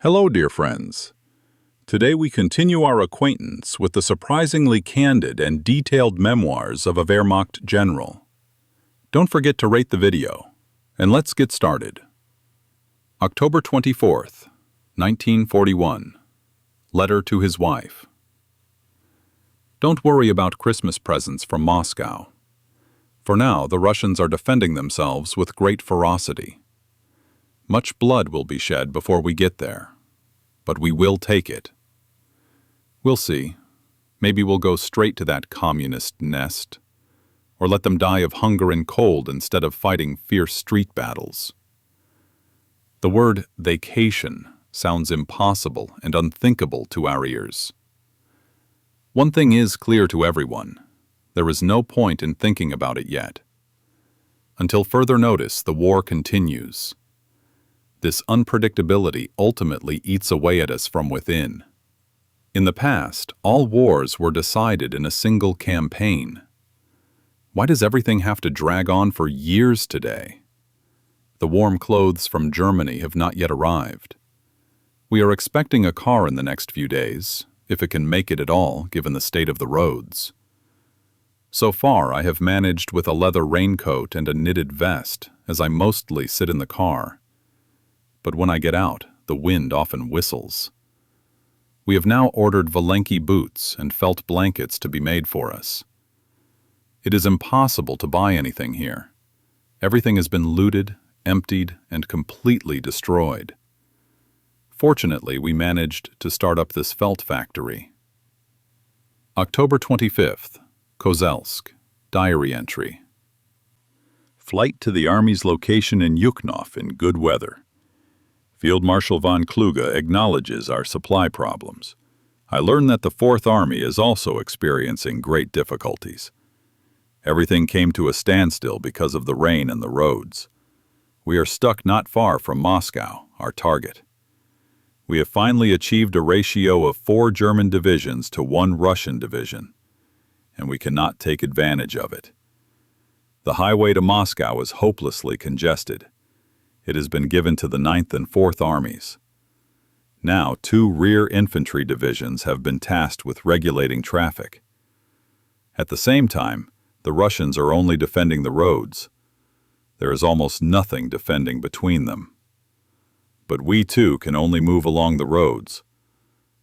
Hello, dear friends. Today we continue our acquaintance with the surprisingly candid and detailed memoirs of a Wehrmacht general. Don't forget to rate the video, and let's get started. October 24th, 1941. Letter to his wife. Don't worry about Christmas presents from Moscow. For now, the Russians are defending themselves with great ferocity. Much blood will be shed before we get there, but we will take it. We'll see. Maybe we'll go straight to that communist nest, or let them die of hunger and cold instead of fighting fierce street battles. The word vacation sounds impossible and unthinkable to our ears. One thing is clear to everyone. There is no point in thinking about it yet. Until further notice, the war continues. This unpredictability ultimately eats away at us from within. In the past, all wars were decided in a single campaign. Why does everything have to drag on for years today? The warm clothes from Germany have not yet arrived. We are expecting a car in the next few days, if it can make it at all, given the state of the roads. So far, I have managed with a leather raincoat and a knitted vest, as I mostly sit in the car. But when I get out, the wind often whistles. We have now ordered Valenki boots and felt blankets to be made for us. It is impossible to buy anything here. Everything has been looted, emptied, and completely destroyed. Fortunately, we managed to start up this felt factory. October 25th, Kozelsk, diary entry. Flight to the Army's location in Yukhnov in good weather. Field Marshal von Kluge acknowledges our supply problems. I learn that the Fourth Army is also experiencing great difficulties. Everything came to a standstill because of the rain and the roads. We are stuck not far from Moscow, our target. We have finally achieved a ratio of 4 German divisions to 1 Russian division, and we cannot take advantage of it. The highway to Moscow is hopelessly congested. It has been given to the 9th and 4th Armies. Now, 2 rear infantry divisions have been tasked with regulating traffic. At the same time, the Russians are only defending the roads. There is almost nothing defending between them. But we too can only move along the roads.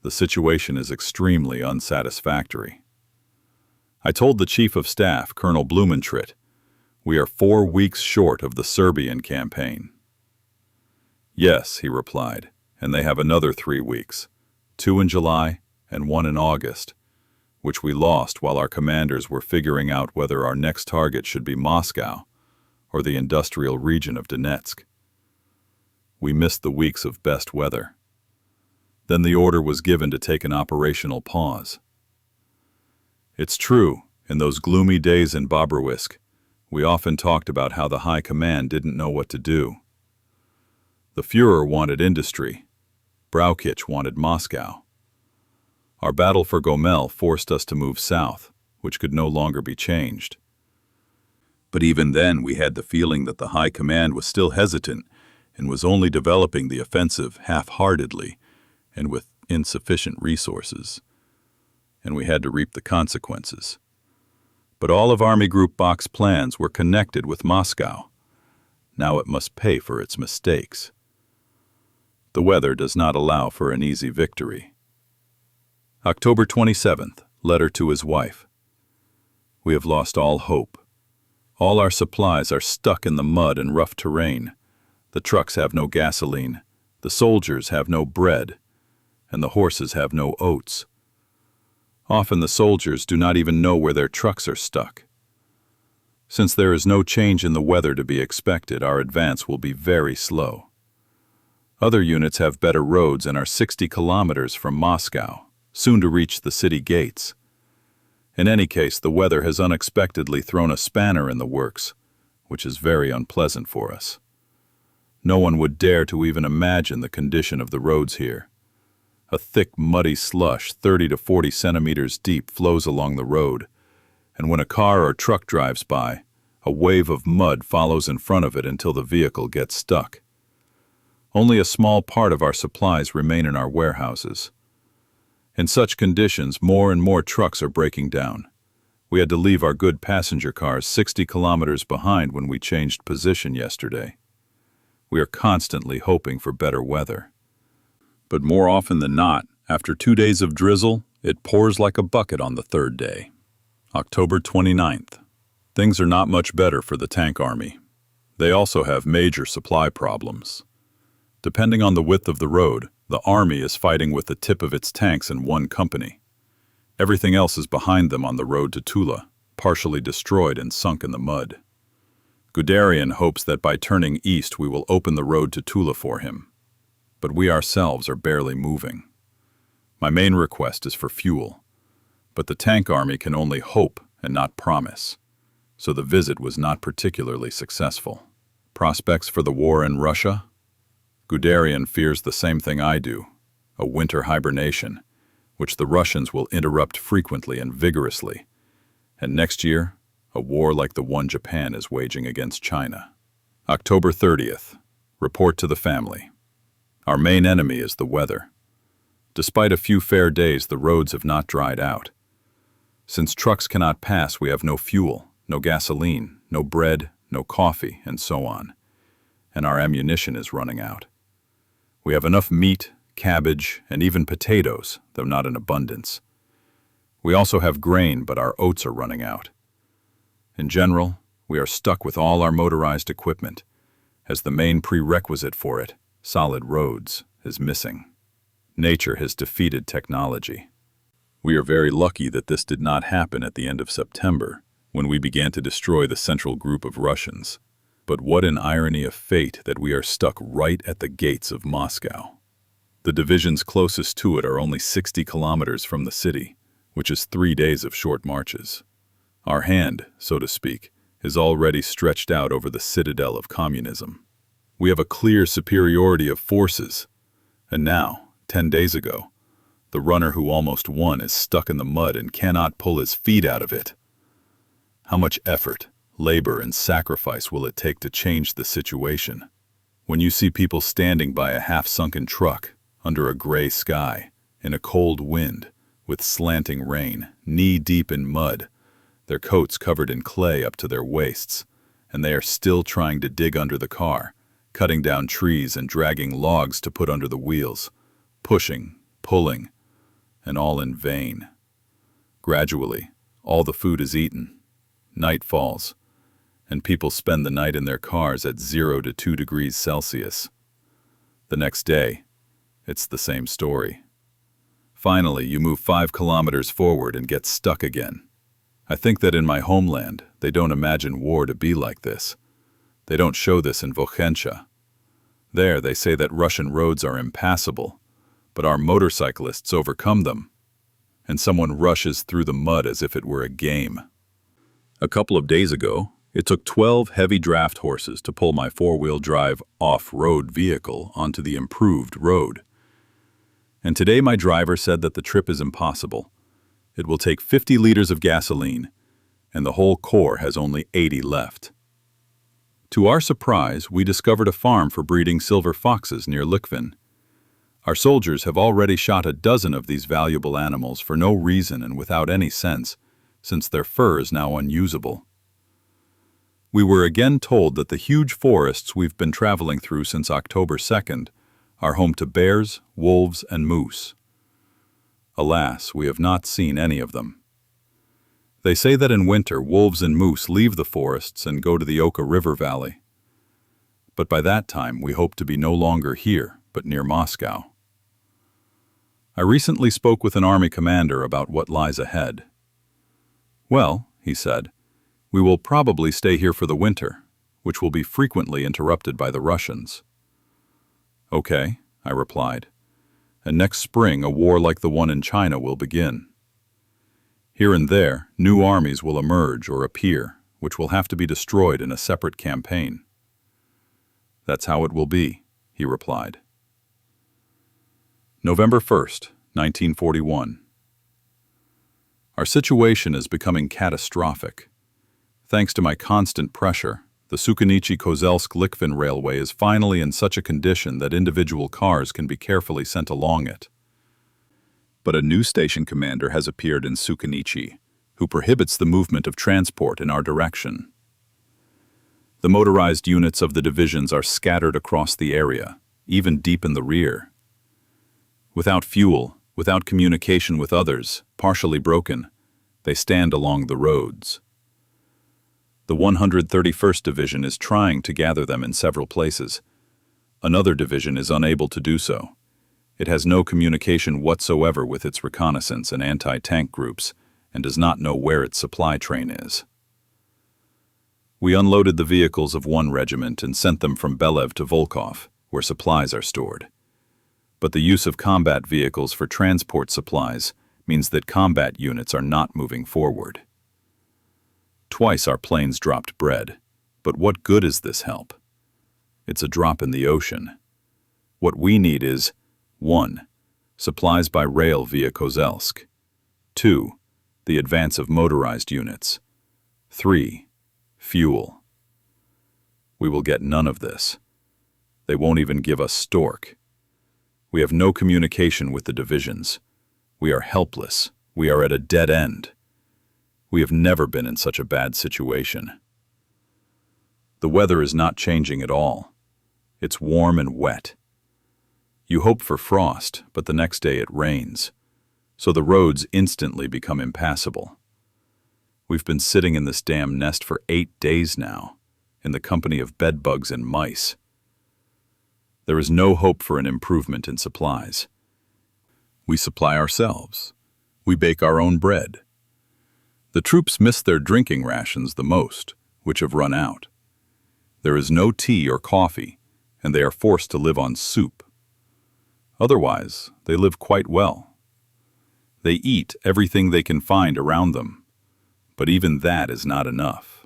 The situation is extremely unsatisfactory. I told the Chief of Staff, Colonel Blumentritt, we are 4 weeks short of the Serbian campaign. Yes, he replied, and they have another 3 weeks, 2 in July and 1 in August, which we lost while our commanders were figuring out whether our next target should be Moscow or the industrial region of Donetsk. We missed the weeks of best weather. Then the order was given to take an operational pause. It's true, in those gloomy days in Bobrowisk, we often talked about how the High Command didn't know what to do. The Führer wanted industry. Braukitsch wanted Moscow. Our battle for Gomel forced us to move south, which could no longer be changed. But even then we had the feeling that the High Command was still hesitant and was only developing the offensive half-heartedly and with insufficient resources. And we had to reap the consequences. But all of Army Group Bach's plans were connected with Moscow. Now it must pay for its mistakes. The weather does not allow for an easy victory. October 27th, letter to his wife. We have lost all hope. All our supplies are stuck in the mud and rough terrain. The trucks have no gasoline, the soldiers have no bread, and the horses have no oats. Often the soldiers do not even know where their trucks are stuck. Since there is no change in the weather to be expected, our advance will be very slow. Other units have better roads and are 60 kilometers from Moscow, soon to reach the city gates. In any case, the weather has unexpectedly thrown a spanner in the works, which is very unpleasant for us. No one would dare to even imagine the condition of the roads here. A thick, muddy slush, 30 to 40 centimeters deep, flows along the road, and when a car or truck drives by, a wave of mud follows in front of it until the vehicle gets stuck. Only a small part of our supplies remain in our warehouses. In such conditions, more and more trucks are breaking down. We had to leave our good passenger cars 60 kilometers behind when we changed position yesterday. We are constantly hoping for better weather. But more often than not, after 2 days of drizzle, it pours like a bucket on the third day. October 29th. Things are not much better for the tank army. They also have major supply problems. Depending on the width of the road, the army is fighting with the tip of its tanks in one company. Everything else is behind them on the road to Tula, partially destroyed and sunk in the mud. Guderian hopes that by turning east we will open the road to Tula for him. But we ourselves are barely moving. My main request is for fuel, but the tank army can only hope and not promise, so the visit was not particularly successful. Prospects for the war in Russia? Guderian fears the same thing I do, a winter hibernation, which the Russians will interrupt frequently and vigorously, and next year, a war like the one Japan is waging against China. October 30th. Report to the family. Our main enemy is the weather. Despite a few fair days, the roads have not dried out. Since trucks cannot pass, we have no fuel, no gasoline, no bread, no coffee, and so on. And our ammunition is running out. We have enough meat, cabbage, and even potatoes, though not in abundance. We also have grain, but our oats are running out. In general, we are stuck with all our motorized equipment, as the main prerequisite for it, solid roads, is missing. Nature has defeated technology. We are very lucky that this did not happen at the end of September, when we began to destroy the central group of Russians. But what an irony of fate that we are stuck right at the gates of Moscow. The divisions closest to it are only 60 kilometers from the city, which is 3 days of short marches. Our hand, so to speak, is already stretched out over the citadel of communism. We have a clear superiority of forces, and now, 10 days ago, the runner who almost won is stuck in the mud and cannot pull his feet out of it. How much effort, labor, and sacrifice will it take to change the situation? When you see people standing by a half-sunken truck, under a gray sky, in a cold wind, with slanting rain, knee-deep in mud, their coats covered in clay up to their waists, and they are still trying to dig under the car, cutting down trees and dragging logs to put under the wheels, pushing, pulling, and all in vain. Gradually, all the food is eaten. Night falls, and people spend the night in their cars at 0 to 2 degrees Celsius. The next day, it's the same story. Finally, you move 5 kilometers forward and get stuck again. I think that in my homeland, they don't imagine war to be like this. They don't show this in Vokhencha. There, they say that Russian roads are impassable, but our motorcyclists overcome them, and someone rushes through the mud as if it were a game. A couple of days ago, it took 12 heavy draft horses to pull my four-wheel drive off-road vehicle onto the improved road. And today my driver said that the trip is impossible. It will take 50 liters of gasoline, and the whole corps has only 80 left. To our surprise, we discovered a farm for breeding silver foxes near Likhvin. Our soldiers have already shot a dozen of these valuable animals for no reason and without any sense, since their fur is now unusable. We were again told that the huge forests we've been traveling through since October 2nd are home to bears, wolves, and moose. Alas, we have not seen any of them. They say that in winter, wolves and moose leave the forests and go to the Oka River Valley. But by that time, we hope to be no longer here, but near Moscow. I recently spoke with an army commander about what lies ahead. Well, he said, we will probably stay here for the winter, which will be frequently interrupted by the Russians. Okay, I replied, and next spring a war like the one in China will begin. Here and there, new armies will emerge or appear, which will have to be destroyed in a separate campaign. That's how it will be, he replied. November 1st, 1941. Our situation is becoming catastrophic. Thanks to my constant pressure, The Sukhanichi-Kozelsk-Likhvin Railway is finally in such a condition that individual cars can be carefully sent along it. But a new station commander has appeared in Sukhanichi, who prohibits the movement of transport in our direction. The motorized units of the divisions are scattered across the area, even deep in the rear. Without fuel, without communication with others, partially broken, they stand along the roads. The 131st Division is trying to gather them in several places. Another division is unable to do so. It has no communication whatsoever with its reconnaissance and anti-tank groups and does not know where its supply train is. We unloaded the vehicles of one regiment and sent them from Belev to Volkov, where supplies are stored. But the use of combat vehicles for transport supplies means that combat units are not moving forward. Twice our planes dropped bread, but what good is this help? It's a drop in the ocean. What we need is 1. Supplies by rail via Kozelsk. 2. The advance of motorized units. 3. Fuel. We will get none of this. They won't even give us stork. We have no communication with the divisions. We are helpless. We are at a dead end. We have never been in such a bad situation. The weather is not changing at all. It's warm and wet. You hope for frost, but the next day it rains, so the roads instantly become impassable. We've been sitting in this damn nest for 8 days now, in the company of bedbugs and mice. There is no hope for an improvement in supplies. We supply ourselves. We bake our own bread. The troops miss their drinking rations the most, which have run out. There is no tea or coffee, and they are forced to live on soup. Otherwise, they live quite well. They eat everything they can find around them, but even that is not enough.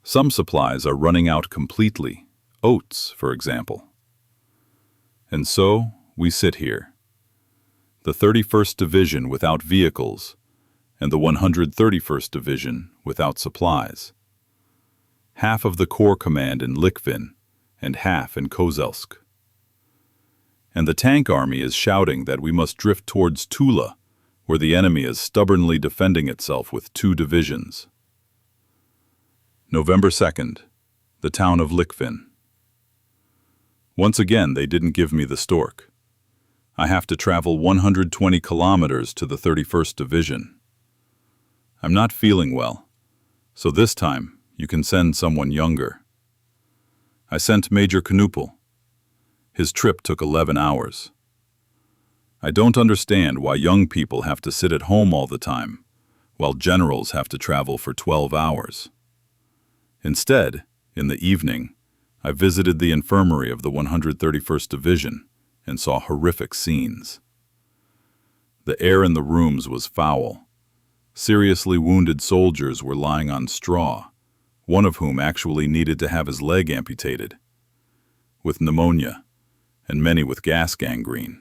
Some supplies are running out completely, oats, for example. And so, we sit here. The 31st Division without vehicles, and the 131st Division without supplies. Half of the Corps Command in Likhvin, and half in Kozelsk. And the tank army is shouting that we must drift towards Tula, where the enemy is stubbornly defending itself with 2 divisions. November 2nd, the town of Likhvin. Once again, they didn't give me the stork. I have to travel 120 kilometers to the 31st Division. I'm not feeling well, so this time you can send someone younger. I sent Major Knupel. His trip took 11 hours. I don't understand why young people have to sit at home all the time, while generals have to travel for 12 hours. Instead, in the evening, I visited the infirmary of the 131st Division and saw horrific scenes. The air in the rooms was foul. Seriously wounded soldiers were lying on straw, one of whom actually needed to have his leg amputated, with pneumonia, and many with gas gangrene.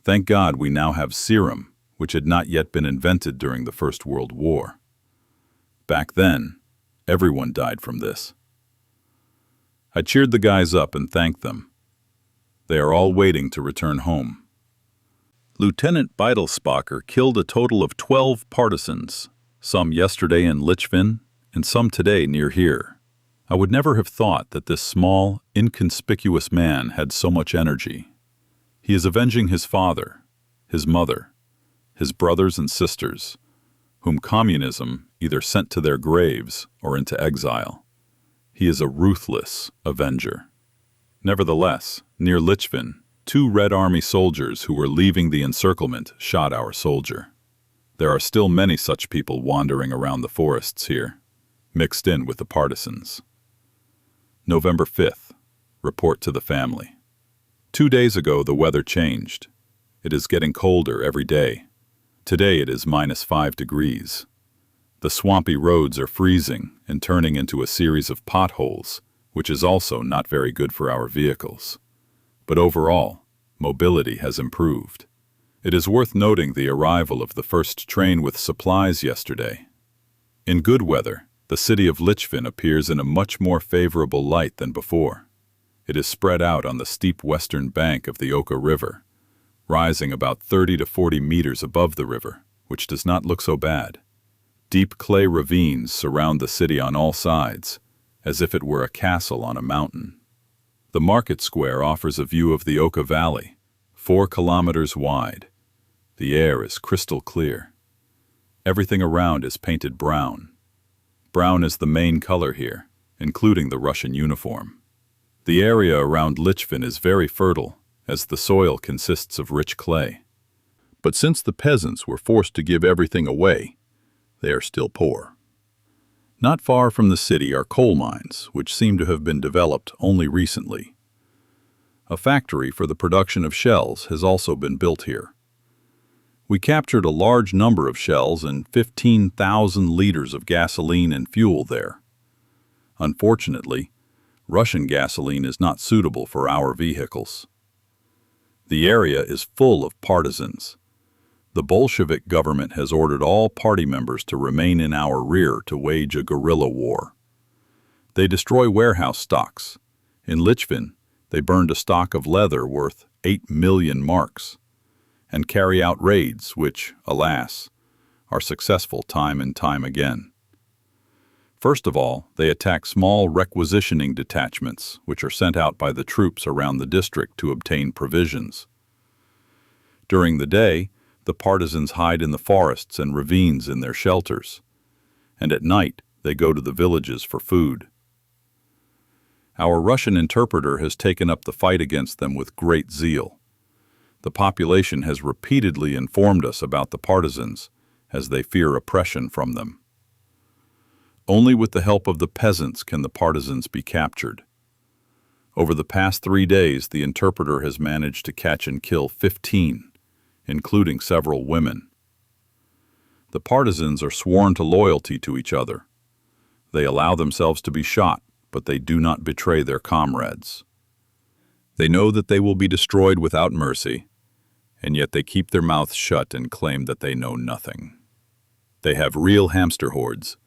Thank God we now have serum, which had not yet been invented during the First World War. Back then, everyone died from this. I cheered the guys up and thanked them. They are all waiting to return home. Lieutenant Beidelsbacher killed a total of 12 partisans, some yesterday in Lichvin and some today near here. I would never have thought that this small, inconspicuous man had so much energy. He is avenging his father, his mother, his brothers and sisters, whom communism either sent to their graves or into exile. He is a ruthless avenger. Nevertheless, near Lichvin, 2 Red Army soldiers who were leaving the encirclement shot our soldier. There are still many such people wandering around the forests here, mixed in with the partisans. November 5th. Report to the family. 2 days ago the weather changed. It is getting colder every day. Today it is -5 degrees. The swampy roads are freezing and turning into a series of potholes, which is also not very good for our vehicles. But overall, mobility has improved. It is worth noting the arrival of the first train with supplies yesterday. In good weather, The city of Lichvin appears in a much more favorable light than before. It is spread out on the steep western bank of the Oka River, rising about 30 to 40 meters above the river, which does not look so bad. Deep clay ravines surround the city on all sides, as if it were a castle on a mountain. The market square offers a view of the Oka Valley, 4 kilometers wide. The air is crystal clear. Everything around is painted brown. Brown is the main color here, including the Russian uniform. The area around Lichvin is very fertile, as the soil consists of rich clay. But since the peasants were forced to give everything away, they are still poor. Not far from the city are coal mines, which seem to have been developed only recently. A factory for the production of shells has also been built here. We captured a large number of shells and 15,000 liters of gasoline and fuel there. Unfortunately, Russian gasoline is not suitable for our vehicles. The area is full of partisans. The Bolshevik government has ordered all party members to remain in our rear to wage a guerrilla war. They destroy warehouse stocks. In Lichvin, they burned a stock of leather worth 8 million marks, and carry out raids which, alas, are successful time and time again. First of all, they attack small requisitioning detachments, which are sent out by the troops around the district to obtain provisions. During the day, the partisans hide in the forests and ravines in their shelters, and at night they go to the villages for food. Our Russian interpreter has taken up the fight against them with great zeal. The population has repeatedly informed us about the partisans, as they fear oppression from them. Only with the help of the peasants can the partisans be captured. Over the past 3 days, the interpreter has managed to catch and kill 15, including several women. The partisans are sworn to loyalty to each other. They allow themselves to be shot, but they do not betray their comrades. They know that they will be destroyed without mercy, and yet they keep their mouths shut and claim that they know nothing. They have real hamster hordes.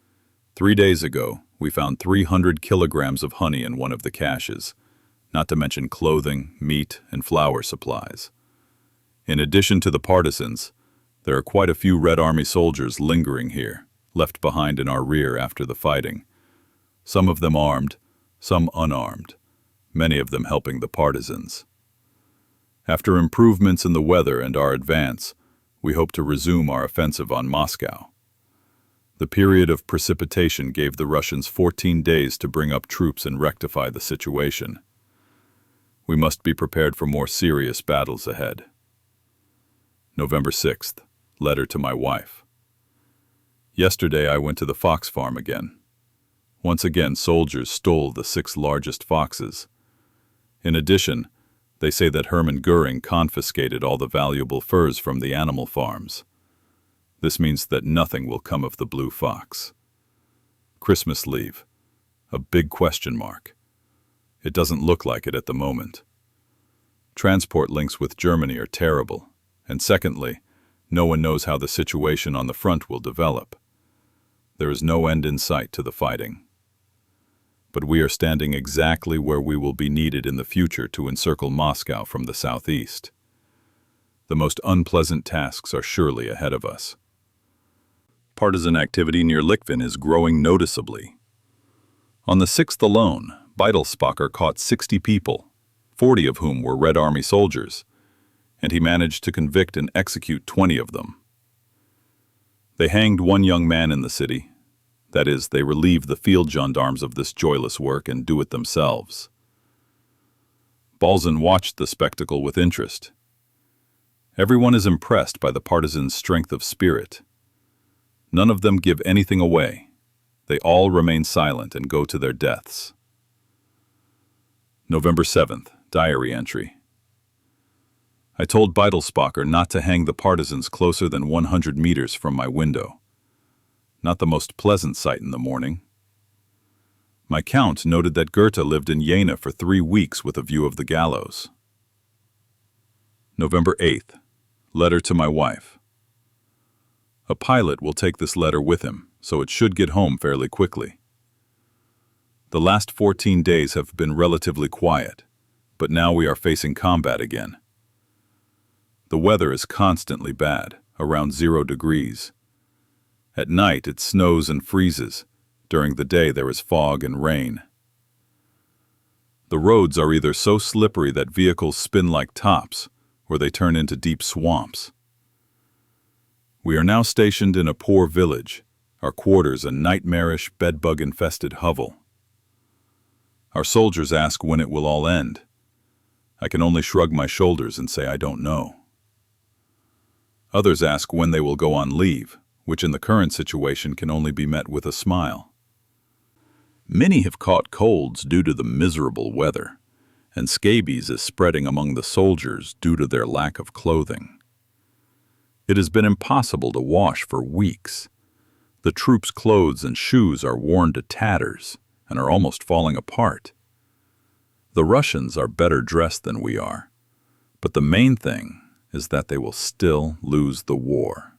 3 days ago, we found 300 kilograms of honey in one of the caches, not to mention clothing, meat, and flour supplies. In addition to the partisans, there are quite a few Red Army soldiers lingering here, left behind in our rear after the fighting. Some of them armed, some unarmed, many of them helping the partisans. After improvements in the weather and our advance, we hope to resume our offensive on Moscow. The period of precipitation gave the Russians 14 days to bring up troops and rectify the situation. We must be prepared for more serious battles ahead. November 6th, letter to my wife. Yesterday I went to the fox farm again. Once again, soldiers stole the 6 largest foxes. In addition, they say that Hermann Goering confiscated all the valuable furs from the animal farms. This means that nothing will come of the blue fox. Christmas leave. A big question mark. It doesn't look like it at the moment. Transport links with Germany are terrible, and secondly, no one knows how the situation on the front will develop. There is no end in sight to the fighting. But we are standing exactly where we will be needed in the future to encircle Moscow from the southeast. The most unpleasant tasks are surely ahead of us. Partisan activity near Lichvin is growing noticeably. On the 6th alone, Beitelsbacher caught 60 people, 40 of whom were Red Army soldiers, and he managed to convict and execute 20 of them. They hanged one young man in the city. That is, they relieve the field gendarmes of this joyless work and do it themselves. Balzan watched the spectacle with interest. Everyone is impressed by the partisans' strength of spirit. None of them give anything away. They all remain silent and go to their deaths. November 7th, diary entry. I told Beitelsbacher not to hang the partisans closer than 100 meters from my window. Not the most pleasant sight in the morning. My count noted that Goethe lived in Jena for 3 weeks with a view of the gallows. November 8th, letter to my wife. A pilot will take this letter with him, so it should get home fairly quickly. The last 14 days have been relatively quiet, but now we are facing combat again. The weather is constantly bad, around 0 degrees. At night it snows and freezes. During the day there is fog and rain. The roads are either so slippery that vehicles spin like tops, or they turn into deep swamps. We are now stationed in a poor village, our quarters a nightmarish, bedbug-infested hovel. Our soldiers ask when it will all end. I can only shrug my shoulders and say I don't know. Others ask when they will go on leave, which in the current situation can only be met with a smile. Many have caught colds due to the miserable weather, and scabies is spreading among the soldiers due to their lack of clothing. It has been impossible to wash for weeks. The troops' clothes and shoes are worn to tatters and are almost falling apart. The Russians are better dressed than we are, but the main thing is that they will still lose the war.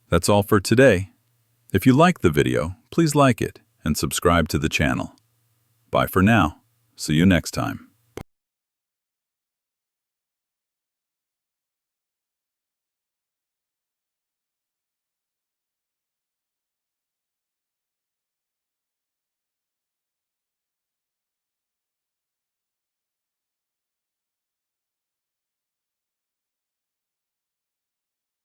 That's all for today. If you liked the video, please like it and subscribe to the channel. Bye for now. See you next time.